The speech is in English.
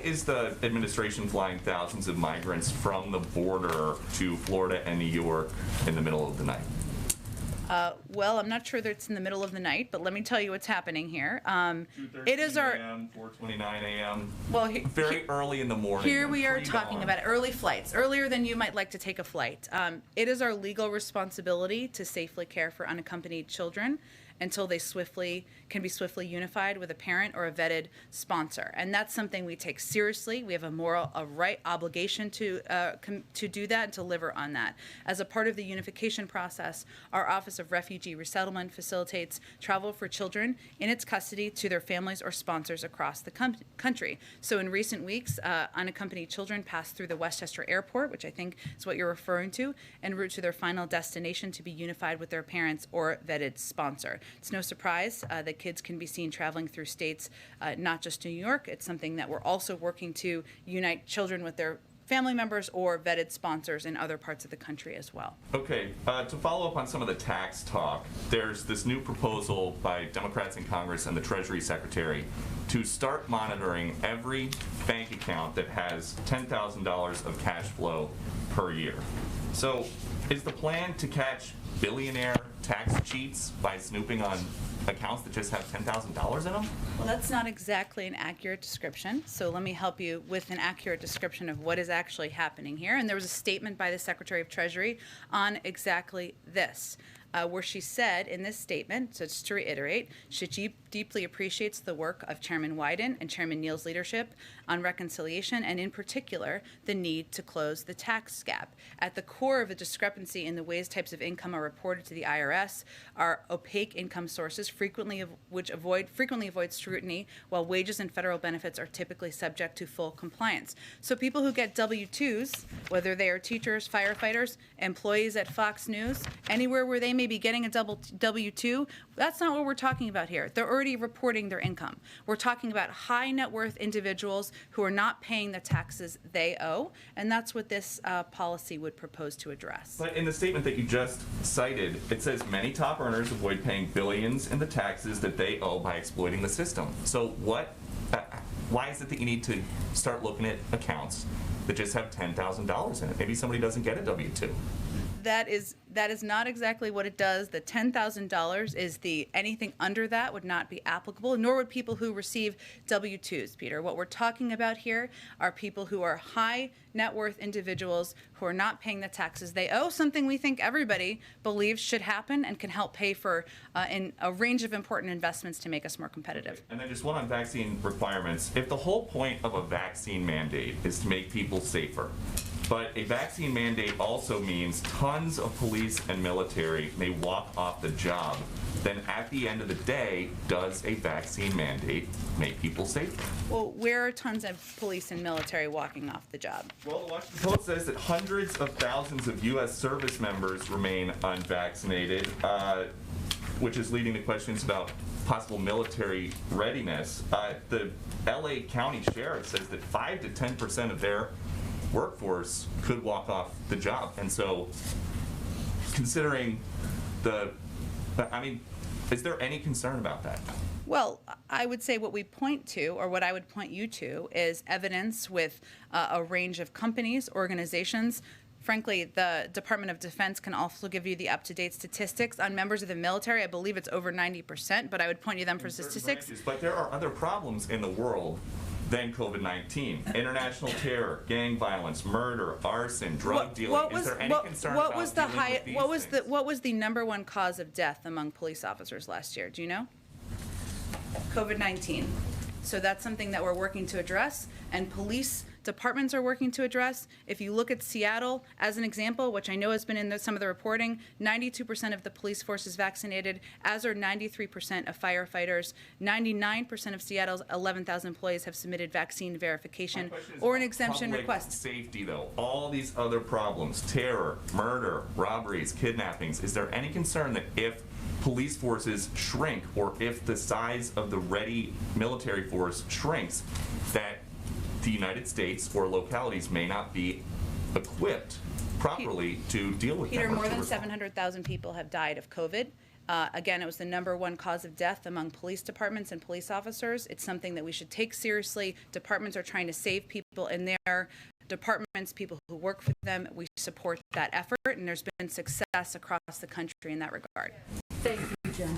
is the administration flying thousands of migrants from the border to Florida and New York in the middle of the night? Well, I'm not sure that it's in the middle of the night, but let me tell you what's happening here. It is our 4:29 a.m. well, very early in the morning. Here we are talking about early flights, earlier than you might like to take a flight. It is our legal responsibility to safely care for unaccompanied children until they can be swiftly unified with a parent or a vetted sponsor, and that's something we take seriously. We have a right obligation to do that and to deliver on that. As a part of the unification process, our Office of Refugee Resettlement facilitates travel for children in its custody to their families or sponsors across the country. So in recent weeks, unaccompanied children passed through the Westchester Airport, which I think is what you're referring to, en route to their final destination to be unified with their parents or vetted sponsor. It's no surprise that kids can be seen traveling through states, not just New York. It's something that we're also working to unite children with their family members or vetted sponsors in other parts of the country as well. Okay, to follow up on some of the tax talk, there's this new proposal by Democrats in Congress and the Treasury Secretary to start monitoring every bank account that has $10,000 of cash flow per year. So is the plan to catch billionaire tax cheats by snooping on accounts that just have $10,000 in them? Well, that's not exactly an accurate description, so let me help you with an accurate description of what is actually happening here. And there was a statement by the Secretary of Treasury on exactly this, where she said in this statement, so just to reiterate, she deeply appreciates the work of Chairman Wyden and Chairman Neal's leadership on reconciliation, and in particular, the need to close the tax gap. At the core of the discrepancy in the ways types of income are reported to the IRS are opaque income sources, frequently avoid scrutiny, while wages and federal benefits are typically subject to full compliance. So people who get W-2s, whether they are teachers, firefighters, employees at Fox News, anywhere where they may be getting a W-2, that's not what we're talking about here. They're already reporting their income. We're talking about high net worth individuals who are not paying the taxes they owe, and that's what this policy would propose to address. But in the statement that you just cited, it says many top earners avoid paying billions in the taxes that they owe by exploiting the system. So why is it that you need to start looking at accounts that just have $10,000 in it? Maybe somebody doesn't get a W-2. That is not exactly what it does. The $10,000 is anything under that would not be applicable, nor would people who receive W-2s, Peter. What we're talking about here are people who are high net worth individuals who are not paying the taxes they owe, something we think everybody believes should happen and can help pay for in a range of important investments to make us more competitive. And then just one on vaccine requirements. If the whole point of a vaccine mandate is to make people safer, but a vaccine mandate also means tons of police and military may walk off the job, then at the end of the day, does a vaccine mandate make people safer? Well, where are tons of police and military walking off the job? Well, the Washington Post says that hundreds of thousands of U.S. service members remain unvaccinated, which is leading to questions about possible military readiness. The L.A. County Sheriff says that 5 to 10% of their workforce could walk off the job. And so considering is there any concern about that? Well, I would say what we point to, or what I would point you to, is evidence with a range of companies, organizations. Frankly, the Department of Defense can also give you the up-to-date statistics on members of the military. I believe it's over 90%, but I would point you them for statistics. Branches, but there are other problems in the world than COVID-19. International terror, gang violence, murder, arson, drug dealing. Is there any concern about dealing with these things? What was the number one cause of death among police officers last year? Do you know? COVID-19. So that's something that we're working to address, and police departments are working to address. If you look at Seattle as an example, which I know has been in some of the reporting, 92% of the police force is vaccinated, as are 93% of firefighters. 99% of Seattle's 11,000 employees have submitted vaccine verification or an exemption request. Safety, though, all these other problems, terror, murder, robberies, kidnappings, is there any concern that if police forces shrink, or if the size of the ready military force shrinks, that the United States or localities may not be equipped properly to deal with Peter, them? more than 700,000 people have died of COVID. Again, it was the #1 cause of death among police departments and police officers. It's something that we should take seriously. Departments are trying to save people in their departments, people who work for them. We support that effort, and there's been success across the country in that regard. Thank you, Jen.